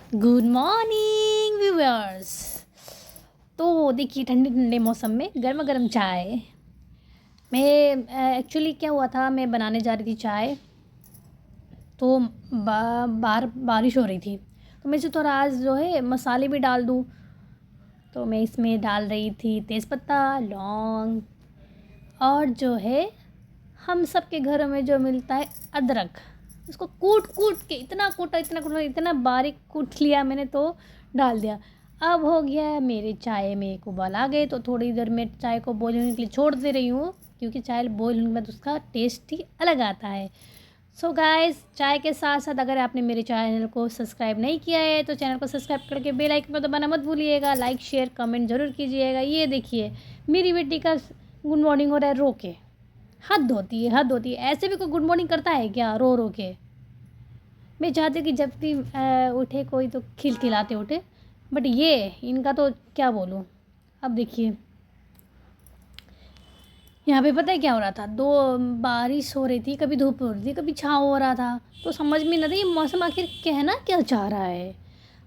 Good morning viewers. तो देखिए ठंडे ठंडे मौसम में गर्मा गर्म चाय। मैं एक्चुअली क्या हुआ था, मैं बनाने जा रही थी चाय, तो बाहर बारिश हो रही थी, तो मैं थोड़ा आज जो है मसाले भी डाल दूँ। तो मैं इसमें डाल रही थी तेज़पत्ता, लौंग, और जो है हम सब के घरों में जो मिलता है अदरक। उसको कूट कूट के इतना बारीक कूट लिया मैंने, तो डाल दिया। अब हो गया मेरे चाय में एक उबाल आ गए, तो थोड़ी देर में चाय को बॉईल होने के लिए छोड़ दे रही हूँ, क्योंकि चाय बॉईल होने के बाद उसका टेस्ट ही अलग आता है। सो गाइस, चाय के साथ साथ अगर आपने मेरे चैनल को सब्सक्राइब नहीं किया है तो चैनल को सब्सक्राइब करके बेल आइकन को दबाना मत भूलिएगा। लाइक शेयर कमेंट ज़रूर कीजिएगा। ये देखिए मेरी बेटी का गुड मॉर्निंग हो रहा है रो के। हद होती है, हद होती है। ऐसे भी कोई गुड मॉर्निंग करता है क्या रो रो के? मैं चाहती हूँ कि जब भी उठे कोई तो खिलखिलाते उठे, बट ये इनका तो क्या बोलूँ। अब देखिए यहाँ पे पता है क्या हो रहा था, दो बारिश हो रही थी, कभी धूप हो रही थी, कभी छाँव हो रहा था, तो समझ में नहीं था ये मौसम आखिर कहना क्या चाह रहा है।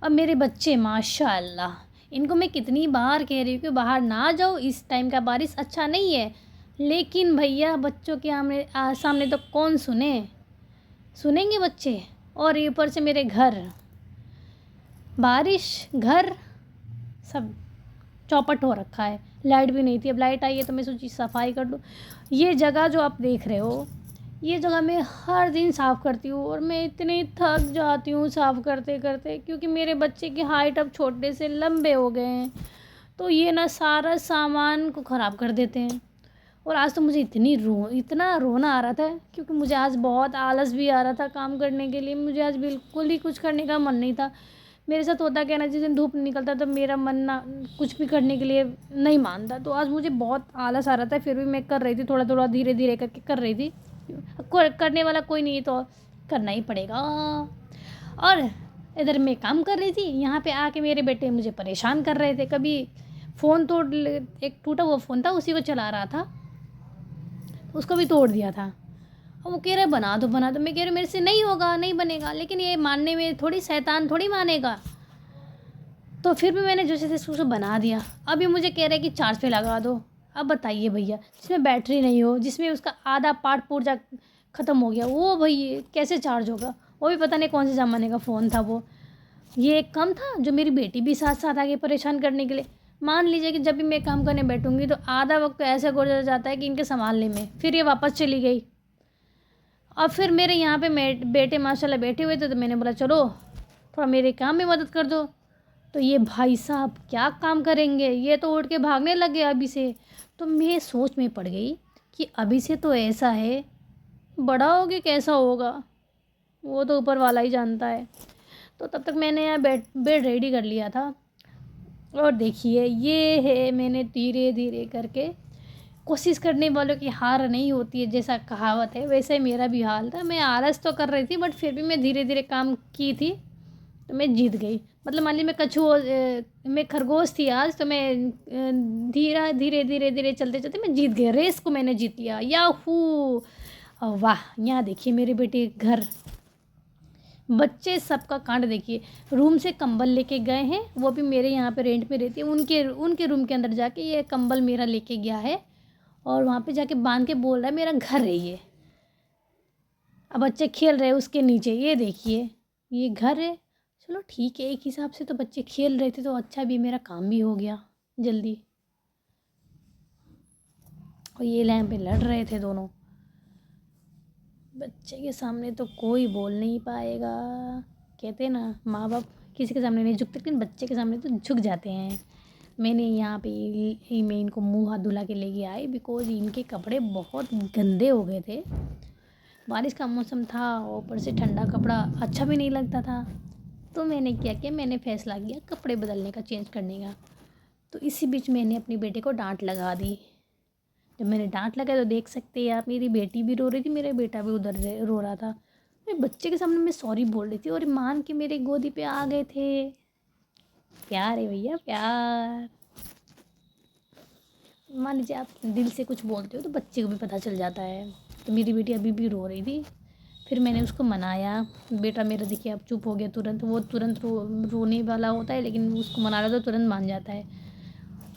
अब मेरे बच्चे माशाल्लाह, इनको मैं कितनी बार कह रही हूँ कि बाहर ना जाओ, इस टाइम का बारिश अच्छा नहीं है, लेकिन भैया बच्चों के सामने तो कौन सुनेंगे बच्चे। और ऊपर से मेरे घर बारिश, घर सब चौपट हो रखा है। लाइट भी नहीं थी, अब लाइट आई है तो मैं सोची सफाई कर लूँ। ये जगह जो आप देख रहे हो, ये जगह मैं हर दिन साफ़ करती हूँ, और मैं इतनी थक जाती हूँ साफ़ करते करते, क्योंकि मेरे बच्चे की हाइट अब छोटे से लंबे हो गए हैं, तो ये ना सारा सामान को ख़राब कर देते हैं। और आज तो मुझे इतना रोना आ रहा था, क्योंकि मुझे आज बहुत आलस भी आ रहा था काम करने के लिए। मुझे आज बिल्कुल ही कुछ करने का मन नहीं था। मेरे साथ होता क्या ना, जिस दिन धूप निकलता तो मेरा मन ना कुछ भी करने के लिए नहीं मानता, तो आज मुझे बहुत आलस आ रहा था, फिर भी मैं कर रही थी, थोड़ा थोड़ा धीरे धीरे करके कर रही थी। करने वाला कोई नहीं तो करना ही पड़ेगा। और इधर मैं काम कर रही थी, यहाँ पे आके मेरे बेटे मुझे परेशान कर रहे थे। कभी फ़ोन एक टूटा हुआ फ़ोन था, उसी को चला रहा था, उसको भी तोड़ दिया था। और वो कह रहे बना दो बना दो, मैं कह रही मेरे से नहीं होगा, नहीं बनेगा, लेकिन ये मानने में थोड़ी शैतान थोड़ी मानेगा। तो फिर भी मैंने जैसे तैसे उसको बना दिया। अब ये मुझे कह रहा है कि चार्ज पे लगा दो। अब बताइए भैया, जिसमें बैटरी नहीं हो, जिसमें उसका आधा पार्ट पुर्जा ख़त्म हो गया, वो भाई कैसे चार्ज होगा? वो भी पता नहीं कौन से ज़माने का फ़ोन था वो। ये एक कम था जो मेरी बेटी भी साथ साथ आगे परेशान करने के लिए। मान लीजिए कि जब भी मैं काम करने बैठूंगी तो आधा वक्त तो ऐसे गुजर जाता है कि इनके संभालने में, फिर ये वापस चली गई। और फिर मेरे यहाँ पे बेटे माशाल्लाह बैठे हुए थे, तो मैंने बोला चलो थोड़ा मेरे काम में मदद कर दो। तो ये भाई साहब क्या काम करेंगे, ये तो उठ के भागने लगे अभी से। तो मैं सोच में पड़ गई कि अभी से तो ऐसा है, बड़ा हो के कैसा होगा वो तो ऊपर वाला ही जानता है। तो तब तक मैंने यहाँ बेड रेडी कर लिया था। और देखिए ये है, मैंने धीरे धीरे करके, कोशिश करने वालों की हार नहीं होती है जैसा कहावत है, वैसे ही मेरा भी हाल था। मैं आलस तो कर रही थी, बट फिर भी मैं धीरे धीरे काम की थी, तो मैं जीत गई। मतलब मान ली मैं खरगोश थी आज, तो मैं धीरे धीरे धीरे चलते चलते मैं जीत गई, रेस को मैंने जीत लिया। याहू! वाह! यहाँ देखिए मेरे बेटे घर, बच्चे सबका कांड देखिए। रूम से कंबल लेके गए हैं, वो भी मेरे यहाँ पे रेंट पे रहती है, उनके उनके रूम के अंदर जाके ये कंबल मेरा लेके गया है, और वहाँ पे जाके बांध के बोल रहा है मेरा घर है ये। अब बच्चे खेल रहे हैं उसके नीचे, ये देखिए ये घर है। चलो ठीक है, एक हिसाब से तो बच्चे खेल रहे थे तो अच्छा भी, मेरा काम भी हो गया जल्दी। और ये लैंप पे लड़ रहे थे दोनों। बच्चे के सामने तो कोई बोल नहीं पाएगा। कहते हैं ना, माँ बाप किसी के सामने नहीं झुकते, लेकिन बच्चे के सामने तो झुक जाते हैं। मैंने यहाँ पे मैं इनको मुँह हाथ धुला के लेके आई, बिकॉज इनके कपड़े बहुत गंदे हो गए थे। बारिश का मौसम था, ऊपर से ठंडा कपड़ा अच्छा भी नहीं लगता था। तो मैंने क्या किया, मैंने फैसला किया कपड़े बदलने का, चेंज करने का। तो इसी बीच मैंने अपनी बेटे को डांट लगा दी। जब मैंने डांट लगाई तो देख सकते हैं आप, मेरी बेटी भी रो रही थी, मेरा बेटा भी उधर रो रहा था। मेरे बच्चे के सामने मैं सॉरी बोल रही थी, और मान के मेरे गोदी पे आ गए थे। प्यार है भैया, प्यार। मान लीजिए आप दिल से कुछ बोलते हो तो बच्चे को भी पता चल जाता है। तो मेरी बेटी अभी भी रो रही थी, फिर मैंने उसको मनाया। बेटा मेरा देखिए अब चुप हो गया तुरंत। वो तुरंत रोने वाला होता है, लेकिन उसको मना रहा तो तुरंत मान जाता है।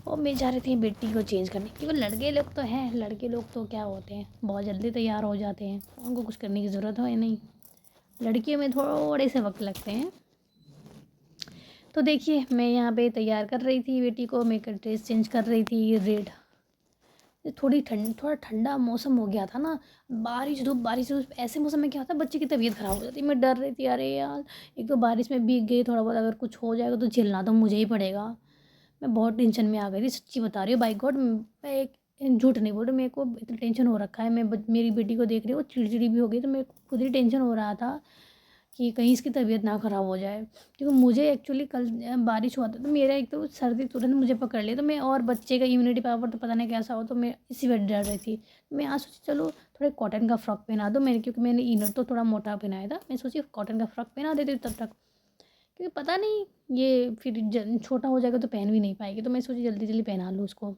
और मैं जा रही थी बेटी को चेंज करने, क्योंकि लड़के लोग तो हैं, लड़के लोग तो क्या होते हैं, बहुत जल्दी तैयार हो जाते हैं, उनको कुछ करने की ज़रूरत है नहीं। लड़कियों में थोड़े से वक्त लगते हैं। तो देखिए मैं यहाँ पे तैयार कर रही थी बेटी को, मेकअप ड्रेस चेंज कर रही थी रेड। थोड़ा ठंडा मौसम हो गया था ना, बारिश धूप, ऐसे मौसम में क्या होता है बच्चे की तबीयत ख़राब हो जाती है। मैं डर रही थी, अरे यार एक तो बारिश में भीग गई, थोड़ा बहुत अगर कुछ हो जाएगा तो झेलना तो मुझे ही पड़ेगा। मैं बहुत टेंशन में आ गई थी, सच्ची बता रही हूँ, बाय गॉड। मैं एक झूठ नहीं बोल रही, मेरे को इतना टेंशन हो रखा है। मेरी बेटी को देख रही हूँ, चिड़चिड़ी भी हो गई, तो मेरे को खुद ही टेंशन हो रहा था कि कहीं इसकी तबीयत ना ख़राब हो जाए। क्योंकि मुझे एक्चुअली कल बारिश हुआ था, तो मेरा एक तो सर्दी तुरंत मुझे पकड़ लिया, तो मैं, और बच्चे का इम्यूनिटी पावर तो पता नहीं कैसा हो, तो मैं इसी वजह डर रही थी। मैं आज सोची चलो थोड़े कॉटन का फ्रॉक पहना दो मैंने, क्योंकि मैंने इनर तो थोड़ा मोटा पहनाया था। मैं सोची कॉटन का फ्रॉक पहना देती हूँ तब तक, क्योंकि पता नहीं ये फिर छोटा हो जाएगा तो पहन भी नहीं पाएगी। तो मैं सोची जल्दी जल्दी पहना लूँ उसको।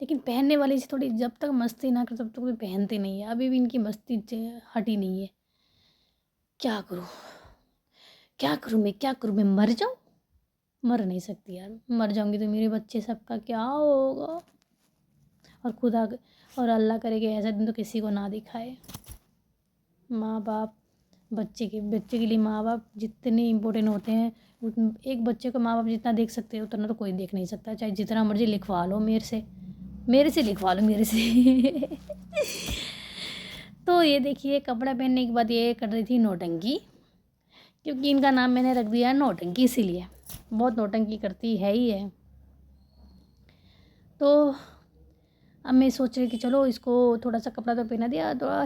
लेकिन पहनने वाली से थोड़ी, जब तक मस्ती ना कर तब तक कोई पहनते नहीं है। अभी भी इनकी मस्ती हटी नहीं है। क्या करूँ, क्या करूँ, मैं मर जाऊँ? मर नहीं सकती यार, मर जाऊँगी तो मेरे बच्चे सबका क्या होगा। और खुदा, और अल्लाह करे कि ऐसा दिन तो किसी को ना दिखाए। माँ बाप, बच्चे के लिए माँ बाप जितने इम्पोर्टेंट होते हैं, एक बच्चे को माँ बाप जितना देख सकते हैं उतना तो कोई देख नहीं सकता। चाहे जितना मर्जी लिखवा लो मेरे से लिखवा लो, मेरे से। तो ये देखिए कपड़ा पहनने के बाद ये कर रही थी नौटंकी, क्योंकि इनका नाम मैंने रख दिया है नौटंकी, इसीलिए बहुत नौटंकी करती है ही है। तो अब मैं सोच रही कि चलो इसको थोड़ा सा कपड़ा तो पहना दिया, थोड़ा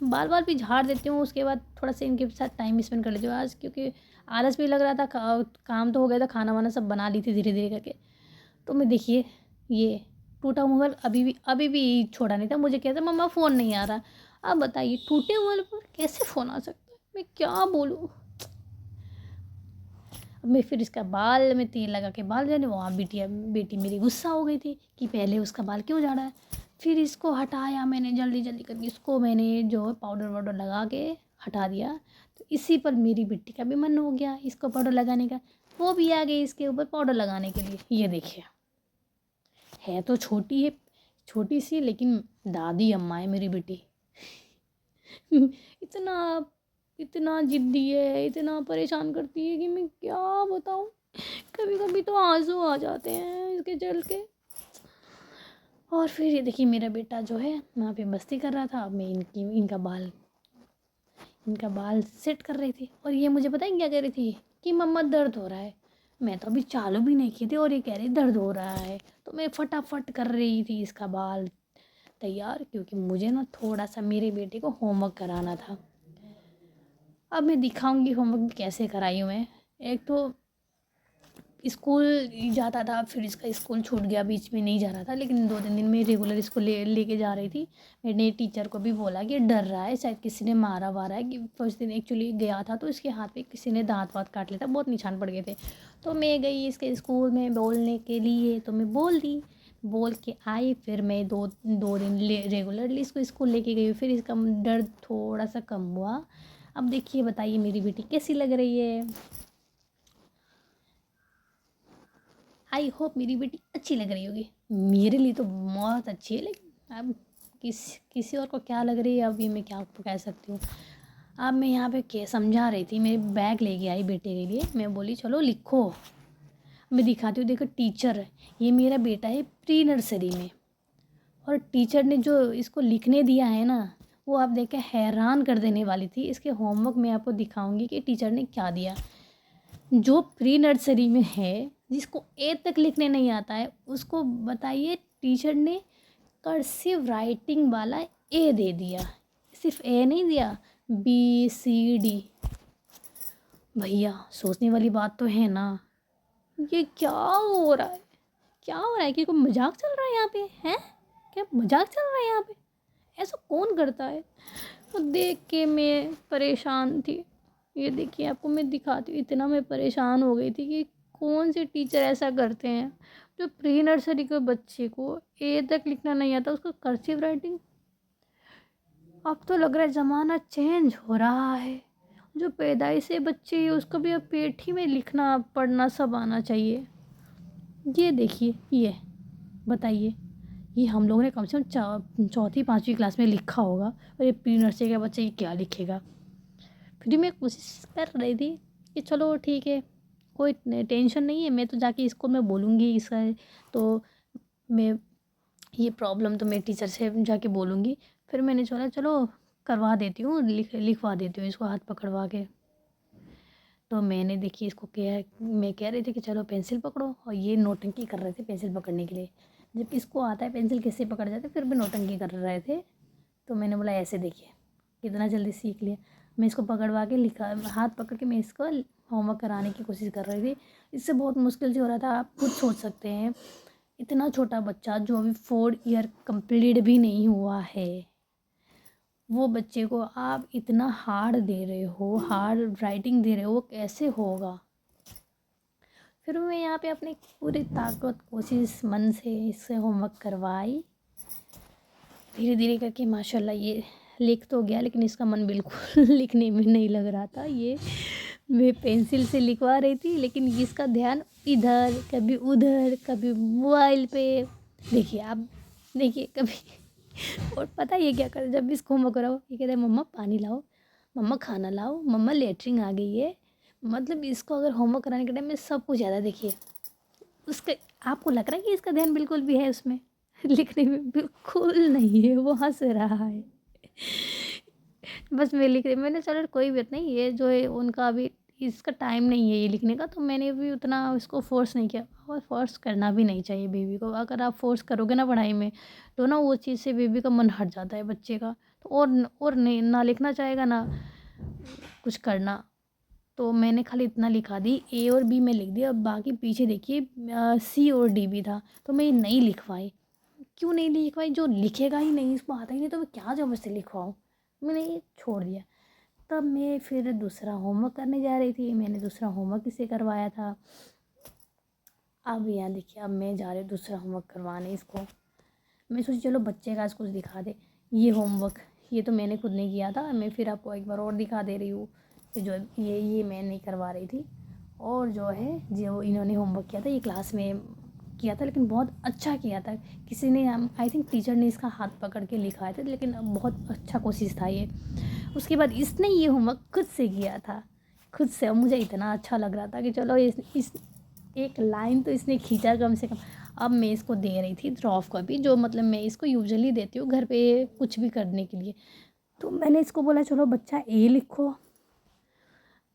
बाल बाल भी झाड़ देती हूँ, उसके बाद थोड़ा सा इनके साथ टाइम स्पेंड कर लेती हूँ आज, क्योंकि आलस भी लग रहा था। काम तो हो गया था, खाना वाना सब बना ली थी धीरे धीरे करके। तो मैं देखिए ये टूटा मोबाइल अभी भी छोड़ा नहीं था। मुझे कहता मम्मा फ़ोन नहीं आ रहा। अब बताइए टूटे मोबाइल पर कैसे फ़ोन आ सकता है, मैं क्या बोलूँ। मैं फिर इसका बाल में तेल लगा के बाल जाने, वहाँ बेटी मेरी गुस्सा हो गई थी कि पहले उसका बाल क्यों झाड़ा है। फिर इसको हटाया मैंने जल्दी जल्दी करके, इसको मैंने जो पाउडर वाउडर लगा के हटा दिया। तो इसी पर मेरी बेटी का भी मन हो गया इसको पाउडर लगाने का, वो भी आ गई इसके ऊपर पाउडर लगाने के लिए। ये देखिए है तो छोटी है, छोटी सी, लेकिन दादी अम्मा है मेरी बेटी। इतना इतना ज़िद्दी है, इतना परेशान करती है कि मैं क्या बताऊँ। कभी कभी तो आंसू आ जाते हैं इसके चल के। और फिर ये देखिए मेरा बेटा जो है वहाँ पे मस्ती कर रहा था। अब मैं इनका बाल सेट कर रही थी, और ये मुझे पता है क्या कह रही थी कि मम्मा दर्द हो रहा है। मैं तो अभी चालू भी नहीं की थी और ये कह रही दर्द हो रहा है। तो मैं फटाफट कर रही थी इसका बाल तैयार, क्योंकि मुझे ना थोड़ा सा मेरे बेटे को होमवर्क कराना था। अब मैं दिखाऊंगी होमवर्क कैसे कराई हूँ मैं। एक तो स्कूल जाता था, फिर इसका स्कूल छूट गया, बीच में नहीं जा रहा था, लेकिन 2-3 दिन में रेगुलर इसको लेके जा रही थी। मैंने टीचर को भी बोला कि डर रहा है, शायद किसी ने मारा वारा है। कि फर्स्ट दिन एक्चुअली गया था तो इसके हाथ पे किसी ने दांत वात काट लिया था, बहुत निशान पड़ गए थे। तो मैं गई इसके स्कूल में बोलने के लिए, तो मैं बोल के आई। फिर मैं दो दो दिन रेगुलरली इसको स्कूल लेके गई, फिर इसका दर्द थोड़ा सा कम हुआ। अब देखिए बताइए मेरी बेटी कैसी लग रही है। आई होप मेरी बेटी अच्छी लग रही होगी। मेरे लिए तो बहुत अच्छी है, लेकिन अब किसी और को क्या लग रही है अभी मैं क्या कह सकती हूँ। अब मैं यहाँ पे क्या समझा रही थी, मेरे बैग लेके आई बेटे के लिए। मैं बोली चलो लिखो। मैं दिखाती हूँ, देखो टीचर है, ये मेरा बेटा है प्री नर्सरी में, और टीचर ने जो इसको लिखने दिया है ना, वो आप देख के हैरान कर देने वाली थी। इसके होमवर्क में आपको दिखाऊंगी कि टीचर ने क्या दिया। जो प्री नर्सरी में है, जिसको ए तक लिखने नहीं आता है, उसको बताइए टीचर ने कर्सिव राइटिंग वाला ए दे दिया। सिर्फ ए नहीं दिया, BCD। भैया सोचने वाली बात तो है ना। ये क्या हो रहा है, क्या हो रहा है, कि कोई मजाक चल रहा है यहाँ पे हैं? क्या मजाक चल रहा है यहाँ पे? ऐसा कौन करता है? वो देख के मैं परेशान थी। ये देखिए आपको मैं दिखाती हूँ, इतना मैं परेशान हो गई थी कि कौन से टीचर ऐसा करते हैं जो प्री नर्सरी के बच्चे को ए तक लिखना नहीं आता, उसको कर्सिव राइटिंग। अब तो लग रहा है ज़माना चेंज हो रहा है। जो पैदाइश से बच्चे हैं उसको भी अब पेट ही में लिखना पढ़ना सब आना चाहिए। ये देखिए, ये बताइए, ये हम लोगों ने कम से कम चौथी पाँचवीं क्लास में लिखा होगा, और ये प्री नर्सरी का बच्चा ये क्या लिखेगा। फिर मैं कोशिश कर रही थी कि चलो ठीक है, कोई टेंशन नहीं है, मैं तो जाके इसको मैं बोलूँगी इसका, तो मैं ये प्रॉब्लम तो मैं टीचर से जाके बोलूँगी। फिर मैंने सोचा चलो करवा देती हूँ, लिखवा देती हूँ इसको हाथ पकड़वा के। तो मैंने देखिए इसको मैं कह रही थी कि चलो पेंसिल पकड़ो, और ये नौटंकी कर रहे थे पेंसिल पकड़ने के लिए। जब इसको आता है पेंसिल कैसे पकड़ जाते, फिर भी नौटंकी कर रहे थे। तो मैंने बोला ऐसे देखिए कितना जल्दी सीख लिया। मैं इसको पकड़वा के लिखा, हाथ पकड़ के मैं इसको होमवर्क कराने की कोशिश कर रही थी। इससे बहुत मुश्किल से हो रहा था। आप खुद सोच सकते हैं, इतना छोटा बच्चा जो अभी 4 ईयर कंप्लीट भी नहीं हुआ है, वो बच्चे को आप इतना हार्ड दे रहे हो, हार्ड राइटिंग दे रहे हो, वो कैसे होगा। फिर मैं यहाँ पे अपनी पूरी ताकत कोशिश मन से इससे होमवर्क करवाई। धीरे धीरे करके माशाल्लाह ये लिख तो गया, लेकिन इसका मन बिल्कुल लिखने में नहीं लग रहा था। ये मैं पेंसिल से लिखवा रही थी, लेकिन इसका ध्यान इधर कभी उधर कभी मोबाइल पे। देखिए आप, देखिए कभी और पता है ये क्या करे, जब भी इसको होमवर्क कराओ ये कहता है मम्मा पानी लाओ, मम्मा खाना लाओ, मम्मा लेटरिन आ गई है। मतलब इसको अगर होमवर्क कराने के टाइम में सब कुछ ज़्यादा देखिए उसके, आपको लग रहा है कि इसका ध्यान बिल्कुल भी है उसमें, लिखने में बिल्कुल नहीं है, वो हंस रहा है। बस मैं लिख रही, मैंने चलो कोई बात नहीं, ये जो है उनका अभी इसका टाइम नहीं है ये लिखने का, तो मैंने भी उतना उसको फ़ोर्स नहीं किया। और फ़ोर्स करना भी नहीं चाहिए बेबी को। अगर आप फ़ोर्स करोगे ना पढ़ाई में, तो ना वो चीज़ से बेबी का मन हट जाता है बच्चे का, तो और नहीं ना लिखना चाहेगा ना कुछ करना। तो मैंने खाली इतना लिखा दी, ए और बी में लिख दिया, अब बाकी पीछे देखिए सी और डी भी था, तो मैं ये नहीं लिखवाई। क्यों नहीं लिखवाई, जो लिखेगा ही नहीं, इसको आता ही नहीं, तो मैं क्या ज़बरदस्ती लिखवाऊँ। मैंने ये छोड़ दिया। तब मैं फिर दूसरा होमवर्क करने जा रही थी, मैंने दूसरा होमवर्क इसे करवाया था। अब यहाँ देखिए, अब मैं जा रही हूँ दूसरा होमवर्क करवाने इसको। मैं सोची चलो बच्चे का आज कुछ दिखा दे। ये होमवर्क ये तो मैंने खुद नहीं किया था, मैं फिर आपको एक बार और दिखा दे रही हूँ कि जो ये मैं नहीं करवा रही थी। और जो है जो इन्होंने होमवर्क किया था ये क्लास में किया था, लेकिन बहुत अच्छा किया था। किसी ने आई थिंक टीचर ने इसका हाथ पकड़ के लिखाए थे, लेकिन बहुत अच्छा कोशिश था ये। उसके बाद इसने ये होमवर्क खुद से किया था, खुद से। और मुझे इतना अच्छा लग रहा था कि चलो इस एक लाइन तो इसने खींचा कम से कम। अब मैं इसको दे रही थी रफ कॉपी, जो मतलब मैं इसको यूजुअली देती हूँ घर पे कुछ भी करने के लिए। तो मैंने इसको बोला चलो बच्चा ए लिखो,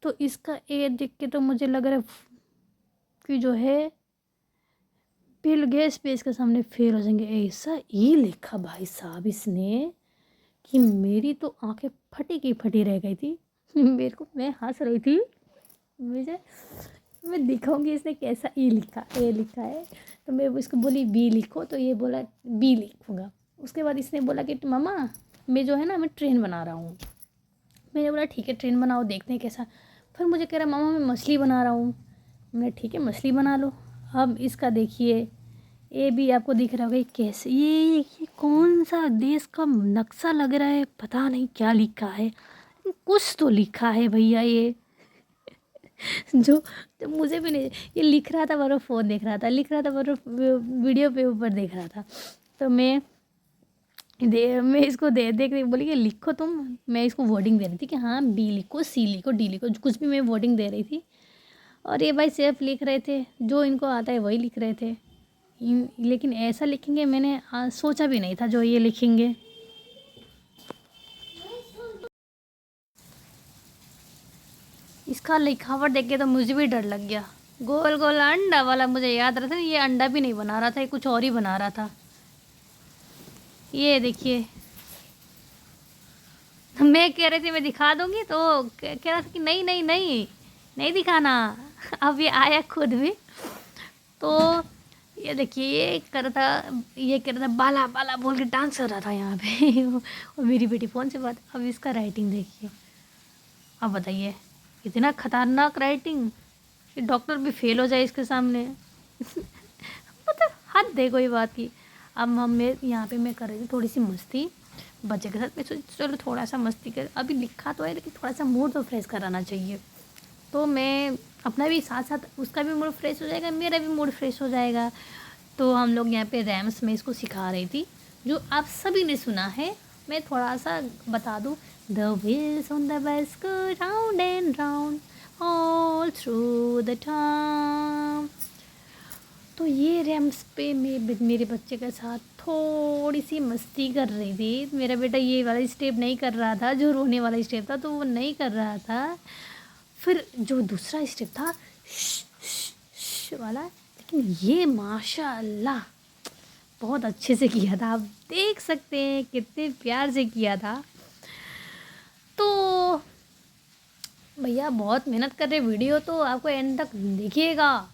तो इसका ए देख के तो मुझे लग रहा है कि जो है बिल गेट्स पे इसके सामने फेल हो जाएंगे। ऐसा ए लिखा भाई साहब इसने कि मेरी तो आंखें फटी की फटी रह गई थी। मेरे को, मैं हंस रही थी, मुझे मैं दिखाऊंगी इसने कैसा ए लिखा है। तो मैं इसको बोली बी लिखो, तो ये बोला बी लिखूँगा। उसके बाद इसने बोला कि मम्मा मैं जो है ना मैं ट्रेन बना रहा हूँ। मैंने बोला ठीक है ट्रेन बनाओ, देखते हैं कैसा। फिर मुझे कह रहा मम्मा मैं मछली बना रहा हूँ। मैंने ठीक है मछली बना लो। अब इसका देखिए ए भी आपको दिख रहा होगा ये कैसे, ये कौन सा देश का नक्शा लग रहा है, पता नहीं क्या लिखा है, कुछ तो लिखा है भैया ये। जो मुझे भी नहीं, ये लिख रहा था पर फ़ोन देख रहा था, लिख रहा था पर वीडियो पे ऊपर देख रहा था। तो मैं इसको देख रही, बोली कि लिखो तुम। मैं इसको वर्डिंग दे रही थी कि हाँ बी लिखो, सी लिखो, डी लिखो, कुछ भी मैं वर्डिंग दे रही थी। और ये भाई सिर्फ लिख रहे थे, जो इनको आता है वही लिख रहे थे। लेकिन ऐसा लिखेंगे मैंने सोचा भी नहीं था जो ये लिखेंगे। इसका लिखावट देख के तो मुझे भी डर लग गया। गोल गोल अंडा वाला मुझे याद रहा था, ये अंडा भी नहीं बना रहा था, ये कुछ और ही बना रहा था। ये देखिए, मैं कह रही थी मैं दिखा दूंगी, तो कह रहा था कि नहीं नहीं नहीं नहीं दिखाना। अब ये आया खुद भी। तो ये देखिए ये कर रहा था, ये कह रहा था बाला बाला बोल के डांस कर रहा था यहाँ पे। और मेरी बेटी फ़ोन से बात। अब इसका राइटिंग देखिए, अब बताइए इतना खतरनाक राइटिंग कि डॉक्टर भी फेल हो जाए इसके सामने। मतलब हद है कोई बात की। अब हम मैं यहाँ पे मैं कर रही थी थोड़ी सी मस्ती। बच्चे के साथ। मैं सोची चलो थोड़ा सा मस्ती कर, अभी लिखा तो है लेकिन थोड़ा सा मूड तो फ्रेश कराना चाहिए। तो मैं अपना भी साथ साथ उसका भी मूड फ्रेश हो जाएगा, मेरा भी मूड फ्रेश हो जाएगा। तो हम लोग यहाँ पे रैम्स में इसको सिखा रही थी, जो आप सभी ने सुना है। मैं थोड़ा सा बता दूँ, the wheels on the bus go round and round all through the town. तो ये रैम्स पे मेरे बच्चे के साथ थोड़ी सी मस्ती कर रही थी। मेरा बेटा ये वाला स्टेप नहीं कर रहा था, जो रोने वाला स्टेप था तो वो नहीं कर रहा था। फिर जो दूसरा स्टेप था वाला, लेकिन ये माशाअल्लाह बहुत अच्छे से किया था। आप देख सकते हैं कितने प्यार से किया था। तो भैया बहुत मेहनत कर रहे, वीडियो तो आपको एंड तक देखिएगा,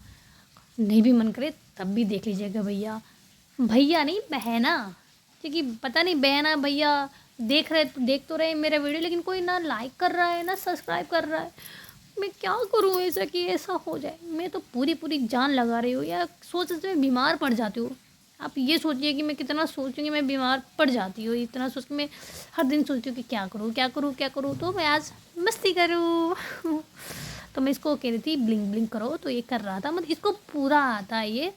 नहीं भी मन करे तब भी देख लीजिएगा भैया। भैया नहीं बहना, क्योंकि पता नहीं बहना भैया देख तो रहे मेरा वीडियो, लेकिन कोई ना लाइक कर रहा है ना सब्सक्राइब कर रहा है। मैं क्या करूँ ऐसा कि ऐसा हो जाए। मैं तो पूरी जान लगा रही हूँ, या सोचते मैं बीमार पड़ जाती हूँ। आप ये सोचिए कि मैं कितना सोचूंगी, मैं बीमार पड़ जाती हूँ। इतना सोच के मैं हर दिन सोचती हूँ कि क्या करूँ क्या करूँ क्या करूँ। तो मैं आज मस्ती करूँ तो मैं इसको कह रही थी ब्लिंक ब्लिंक करो, तो ये कर रहा था। मतलब इसको पूरा आता है ये,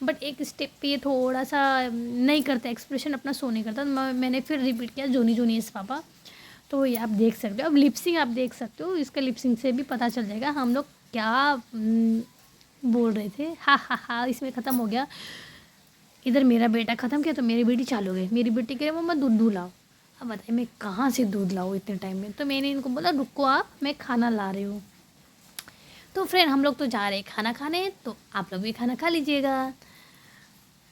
बट एक स्टेप पे ये थोड़ा सा नहीं करता, एक्सप्रेशन अपना शो नहीं करता। मैंने फिर रिपीट किया, जोनी जोनी इस पापा। तो ये आप देख सकते हो, अब लिपसिंग आप देख सकते हो, इसका लिपसिंग से भी पता चल जाएगा हम लोग क्या बोल रहे थे। हा हा हा, इसमें ख़त्म हो गया। इधर मेरा बेटा ख़त्म किया तो मेरी बेटी चालू हो गई। मेरी बेटी कह रही मम्मा दूध लाओ। अब बताइए मैं कहाँ से दूध लाऊँ इतने टाइम में। तो मैंने इनको बोला रुको आप, मैं खाना ला रही हूँ। तो फ्रेंड हम लोग तो जा रहे हैं खाना खाने, तो आप लोग भी खाना खा लीजिएगा।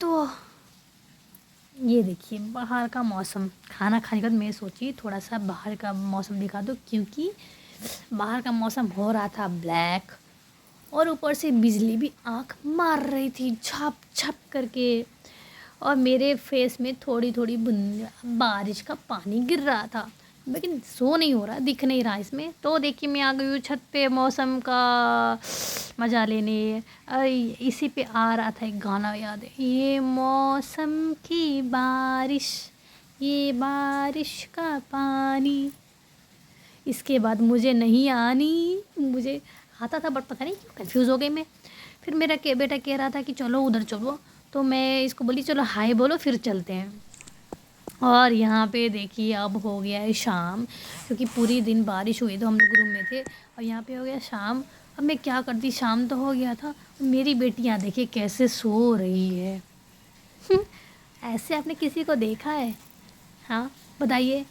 तो ये देखिए बाहर का मौसम, खाना खाने के बाद मैं सोची थोड़ा सा बाहर का मौसम दिखा दो, क्योंकि बाहर का मौसम हो रहा था ब्लैक, और ऊपर से बिजली भी आंख मार रही थी झप झप करके, और मेरे फेस में थोड़ी थोड़ी बूंद बारिश का पानी गिर रहा था, लेकिन शो नहीं हो रहा, दिख नहीं रहा इसमें। तो देखिए मैं आ गई हूँ छत पे मौसम का मज़ा लेने। इसी पे आ रहा था एक गाना, याद है, ये मौसम की बारिश, ये बारिश का पानी, इसके बाद मुझे नहीं आनी। मुझे आता था बट पता नहीं क्यों कन्फ्यूज़ हो गई मैं। फिर मेरा बेटा कह रहा था कि चलो उधर चलो, तो मैं इसको बोली चलो हाय बोलो फिर चलते हैं। और यहाँ पे देखिए अब हो गया है शाम, क्योंकि पूरी दिन बारिश हुई तो हम लोग रूम में थे, और यहाँ पे हो गया शाम। अब मैं क्या करती, शाम तो हो गया था। मेरी बेटियाँ देखिए कैसे सो रही है ऐसे आपने किसी को देखा है? हाँ बताइए।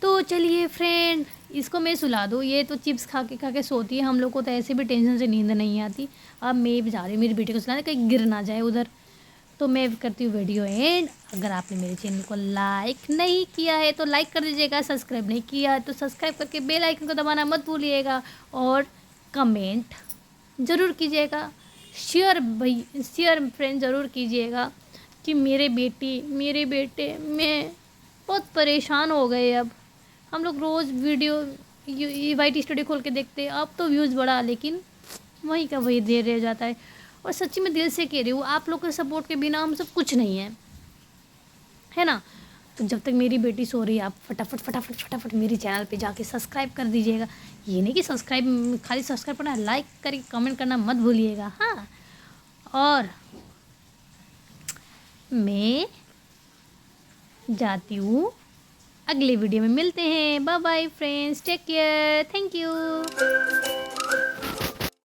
तो चलिए फ्रेंड, इसको मैं सुला दूँ, ये तो चिप्स खा के सोती है। हम लोग को तो ऐसे भी टेंशन से नींद नहीं आती। अब मैं भी जा रही हूँ मेरी बेटी को सुलाने, कहीं गिर ना जाए उधर। तो मैं करती हूँ वीडियो एंड। अगर आपने मेरे चैनल को लाइक नहीं किया है तो लाइक कर दीजिएगा, सब्सक्राइब नहीं किया है तो सब्सक्राइब करके बेल आइकन को दबाना मत भूलिएगा, और कमेंट ज़रूर कीजिएगा, शेयर फ्रेंड ज़रूर कीजिएगा कि मेरे बेटे मैं बहुत परेशान हो गए। अब हम लोग रोज़ वीडियो वाईटी स्टूडियो खोल के देखते हैं, अब तो व्यूज़ बढ़ा, लेकिन वहीं का वही देर रह जाता है। और सच्ची में दिल से कह रही हूँ, आप लोग के सपोर्ट के बिना हम सब कुछ नहीं है ना। तो जब तक मेरी बेटी सो रही है आप फटाफट मेरे चैनल पे जाके सब्सक्राइब कर दीजिएगा। ये नहीं कि सब्सक्राइब खाली सब्सक्राइब करना, लाइक करके कमेंट करना मत भूलिएगा। हाँ, और मैं जाती हूँ, अगले वीडियो में मिलते हैं। Bye bye friends, take care, thank you.